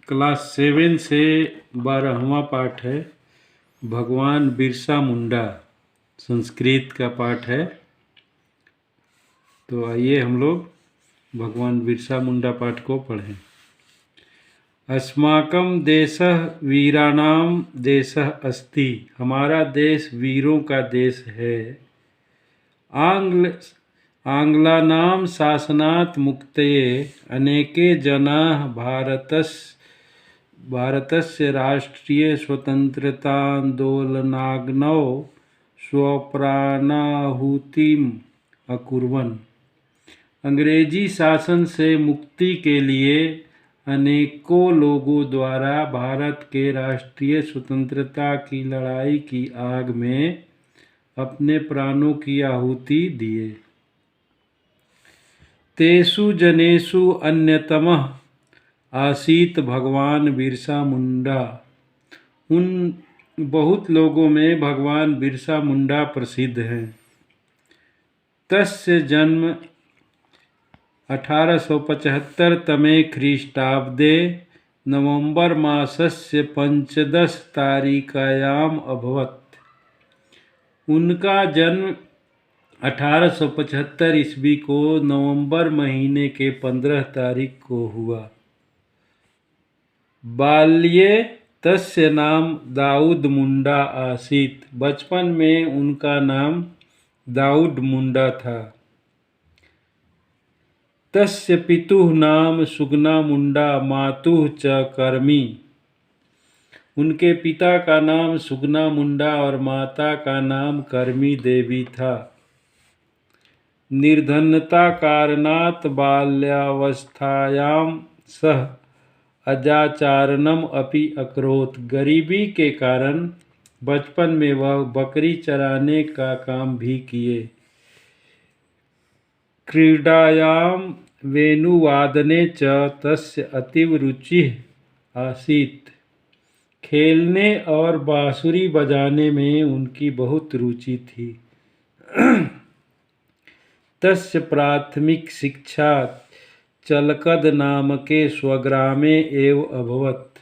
Class 7 से 12वां पाठ है। भगवान बिरसा मुंडा संस्कृत का पाठ है। तो आइए हम लोग भगवान बिरसा मुंडा पाठ को पढ़ें। अस्माकं देशः वीराणां देशः अस्ति। हमारा देश वीरों का देश है। आंग्लानां शासनात् मुक्तये अनेके जनाः भारतस्य राष्ट्रीय स्वतंत्रतान्दोलनाग्नौ स्वप्राणाहुतिम् अकुर्वन्। अंग्रेजी शासन से मुक्ति के लिए अनेकों लोगों द्वारा भारत के राष्ट्रीय स्वतंत्रता की लड़ाई की आग में अपने प्राणों की आहुति दिए। तेषु जनेषु अन्यतमः आसीत भगवान बिरसा मुंडा। उन बहुत लोगों में भगवान बिरसा मुंडा प्रसिद्ध हैं। तस्य जन्म 1875 तमे ख्रीष्टाब्दे नवंबर मासस्य 15 तारिकायाम् अभवत्। उनका जन्म 1875 ईस्वी को नवंबर महीने के 15 तारीख को हुआ। बाल्ये तस्य नाम दाऊद मुंडा आसीत। बचपन में उनका नाम दाऊद मुंडा था। तस्य पितुः नाम सुगना मुंडा मातुः च कर्मी। उनके पिता का नाम सुगना मुंडा और माता का नाम कर्मी देवी था। निर्धनता कारणात् बाल्यावस्थायां सः अजाचारणम् अपि अकरोत्। गरीबी के कारण बचपन में वह बकरी चराने का काम भी किए। क्रीडायां वेणुवादने च तस्य अतीव रुचिः आसीत्। खेलने और बांसुरी बजाने में उनकी बहुत रुचि थी। तस्य प्राथमिक शिक्षा चलकद नामके स्वग्रामे एव अभवत्।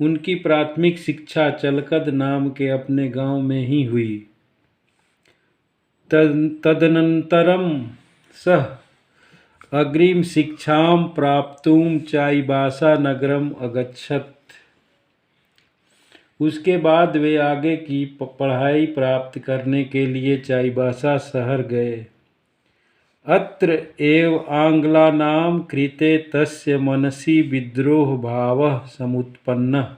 उनकी प्राथमिक शिक्षा चलकद नाम के अपने गांव में ही हुई। तदनंतरम सः अग्रिम शिक्षां प्राप्तुं चाईबासा नगरम अगच्छत्। उसके बाद वे आगे की पढ़ाई प्राप्त करने के लिए चाईबासा शहर गए। अत्र एव आंग्लानां कृते तस्य मनसि विद्रोह भावः समुत्पन्नः।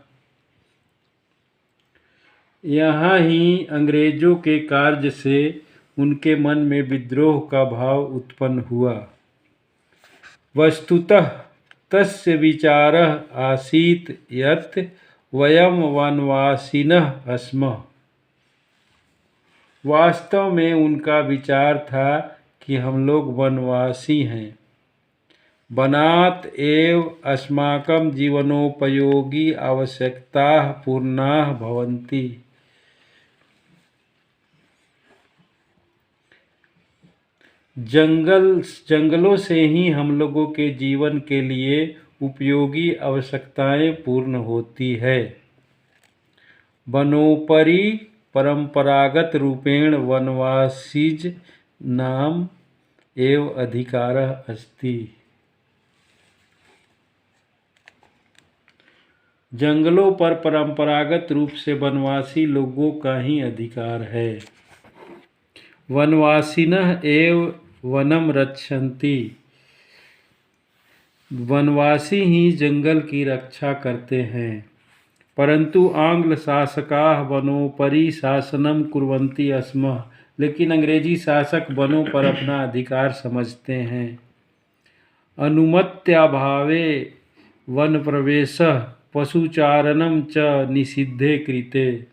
यहाँ ही अंग्रेजों के कार्य से उनके मन में विद्रोह का भाव उत्पन्न हुआ। वस्तुतः तस्य विचारः आसीत् यत् वयं वनवासिनः स्मः। वास्तव में उनका विचार था कि हम लोग वनवासी हैं। वनात् एव अस्माकं जीवनोपयोगी आवश्यकताः पूर्णाः भवन्ति। जंगलों से ही हम लोगों के जीवन के लिए उपयोगी आवश्यकताएं पूर्ण होती है। वनोपरि परंपरागत रूपेण वनवासीज नाम एव अधिकारः अस्ति। जंगलों पर परंपरागत रूप से वनवासी लोगों का ही अधिकार है। वनवासिनः एव वनम रक्षन्ति। वनवासी ही जंगल की रक्षा करते हैं। परंतु आंग्ल शासकाः वनोपरि शासनम कुर्वन्ति स्म। लेकिन अंग्रेजी शासक वनों पर अपना अधिकार समझते हैं। अनुमत्याभावे वन प्रवेशः पशुचारणम च निषिद्धे कृते।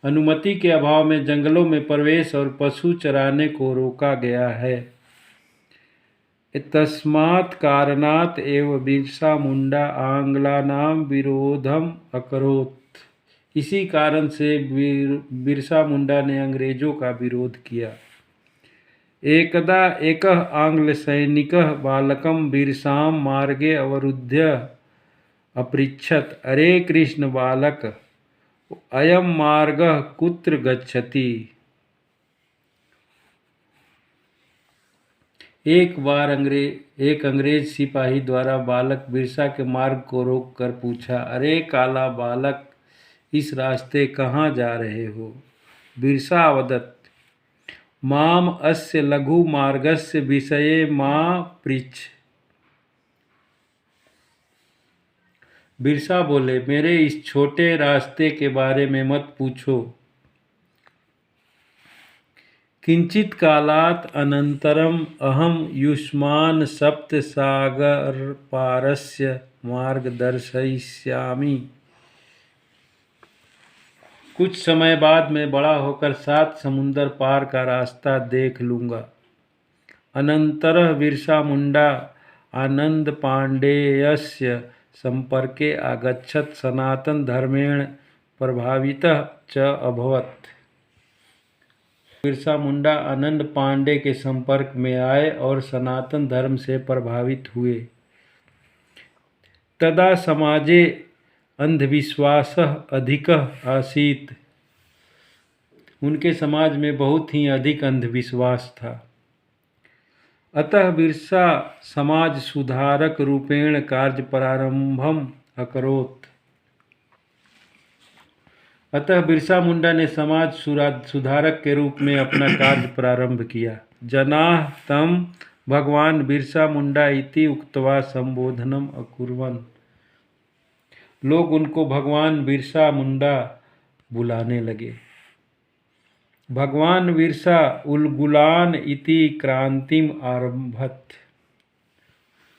अनुमति के अभाव में जंगलों में प्रवेश और पशु चराने को रोका गया है। तस्मात् कारणात् एव बिरसा मुंडा आंग्लानां विरोधम अकरोत्। इसी कारण से बिरसा मुंडा ने अंग्रेजों का विरोध किया। एकदा एकः आंग्ल सैनिकः बालकं बिरसां मार्गे अवरुध्य अपृच्छत् अरे कृष्ण बालक अयम मार्गः कुत्र गच्छति। एक अंग्रेज सिपाही द्वारा बालक बिरसा के मार्ग को रोक कर पूछा, अरे काला बालक, इस रास्ते कहाँ जा रहे हो। बिरसा अवदत्, माम अस्य लघु मार्गस्य विषये मा पृच्छ। बिरसा बोले, मेरे इस छोटे रास्ते के बारे में मत पूछो। किंचित कालात् अनन्तरम् अहं युष्मान् सप्तसागरपारस्य मार्गदर्शयिष्यामि। कुछ समय बाद मैं बड़ा होकर 7 समुंदर पार का रास्ता देख लूँगा। अनन्तरः बिरसा मुंडा आनंद पाण्डेयस्य संपर्के आगच्छत् सनातन धर्मेण प्रभावितः च अभवत्। बिरसा मुंडा आनंद पांडे के संपर्क में आए और सनातन धर्म से प्रभावित हुए। तदा समाजे अंधविश्वासः अधिकः आसीत्। उनके समाज में बहुत ही अधिक अंधविश्वास था। अतः बिरसा समाज सुधारक रूपेण कार्य प्रारंभम अकरोत्। अतः बिरसा मुंडा ने समाज सुधारक के रूप में अपना कार्य प्रारंभ किया। जनाः तं भगवान बिरसा मुंडा इति उक्त्वा संबोधनम अकुर्वन्। लोग उनको भगवान बिरसा मुंडा बुलाने लगे। भगवान बिरसा उलगुलान इति क्रांतिम आरंभत।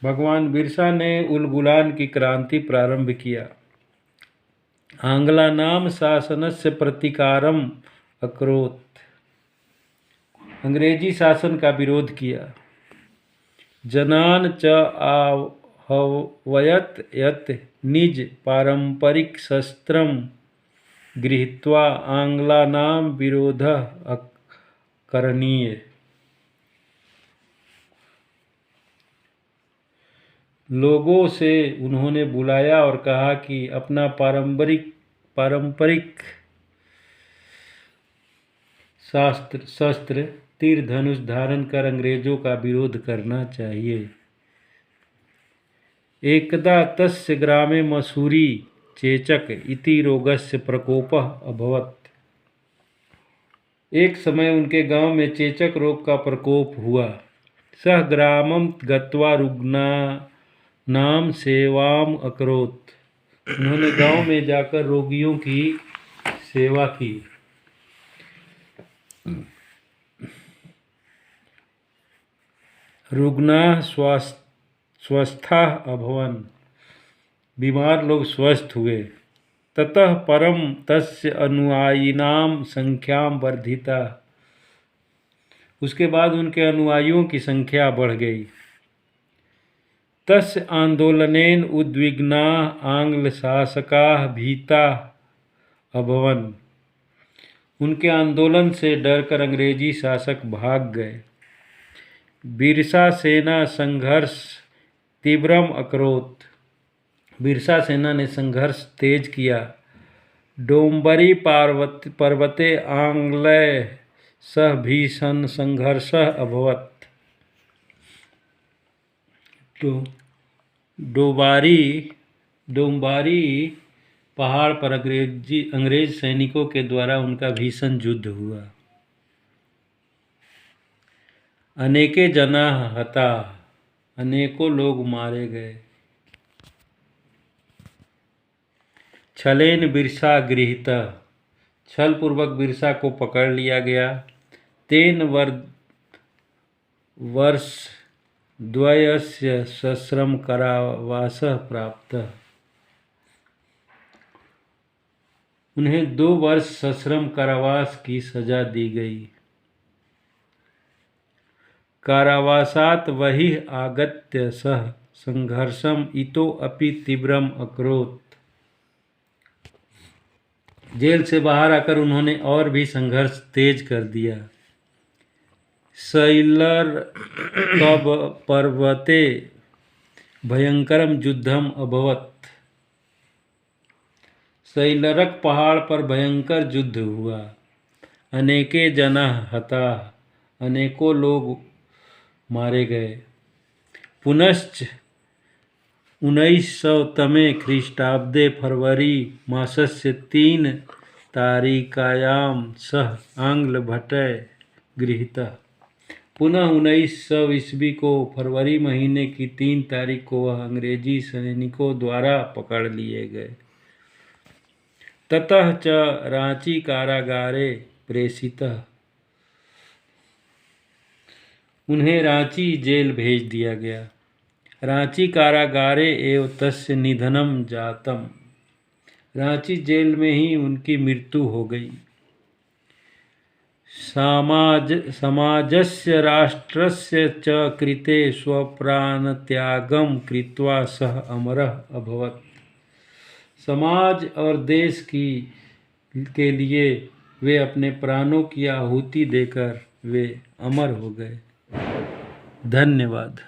भगवान बिरसा ने उलगुलान की क्रांति प्रारंभ किया। आंग्लानां शासनस्य प्रतिकारम अकरोत्। अंग्रेजी शासन का विरोध किया। जनान च आहवयत् यत् निज पारंपरिक शस्त्रं गृहीत्वा आंग्लानां विरोधः करणीय। लोगों से उन्होंने बुलाया और कहा कि अपना पारंपरिक शस्त्र तीर धनुष धारण कर अंग्रेजों का विरोध करना चाहिए। एकदा तस्य ग्रामे मसूरी चेचक इति रोगस्य प्रकोपः अभवत्। एक समय उनके गांव में चेचक रोग का प्रकोप हुआ। सह ग्रामं गत्वा रुग्णानां सेवाम अकरोत्। उन्होंने गांव में जाकर रोगियों की सेवा की। रुग्णाः स्वस्थाः अभवन्। बीमार लोग स्वस्थ हुए। ततः परम तस्य अनुयायिनां संख्या वर्धिता। उसके बाद उनके अनुयायियों की संख्या बढ़ गई। तस्य आंदोलनेन उद्विग्नाः आंग्ल शासकाः भीताः अभवन्। उनके आंदोलन से डरकर अंग्रेजी शासक भाग गए। बिरसा सेना संघर्ष तीव्रम अकरोत्। बिरसा सेना ने संघर्ष तेज किया। डोंबरी पर्वते आंग्लैः सह भीषण संघर्षः अभवत्। डोंबारी पहाड़ पर अंग्रेज सैनिकों के द्वारा उनका भीषण युद्ध हुआ। अनेके जनाः हताः। अनेकों लोग मारे गए। छलेन बिरसा गृहीतः। छल पूर्वक बिरसा को पकड़ लिया गया। तेन वर्षद्वयस्य सश्रम कारावासः प्राप्तः। उन्हें 2 वर्ष सश्रम कारावास की सजा दी गई। कारावासात् बहिः आगत्य सः संघर्षम इतोऽपि तीव्रम अकरोत्। जेल से बाहर आकर उन्होंने और भी संघर्ष तेज कर दिया। सैलर कब पर्वते भयंकरम युद्धम अभवत्। शैलरक पहाड़ पर भयंकर युद्ध हुआ। अनेके जनाः हताः, अनेकों लोग मारे गए। पुनश्च 1900तमे ख्रीष्टाब्दे फरवरी मासस्य 3 तारिकायां सः आंग्लभटैः गृहीतः। पुनः 1900 ईस्वी को फरवरी महीने की 3 तारीख को वह अंग्रेजी सैनिकों द्वारा पकड़ लिए गए। ततः च रांची कारागारे प्रेषितः, उन्हें रांची जेल भेज दिया गया। रांची कारागारे एव तस्य निधनम जातम, रांची जेल में ही उनकी मृत्यु हो गई। समाजस्य राष्ट्रस्य च कृते स्वप्राणत्यागं कृत्वा सः अमरः अभवत्। समाज और देश के लिए वे अपने प्राणों की आहुति देकर वे अमर हो गए। धन्यवाद।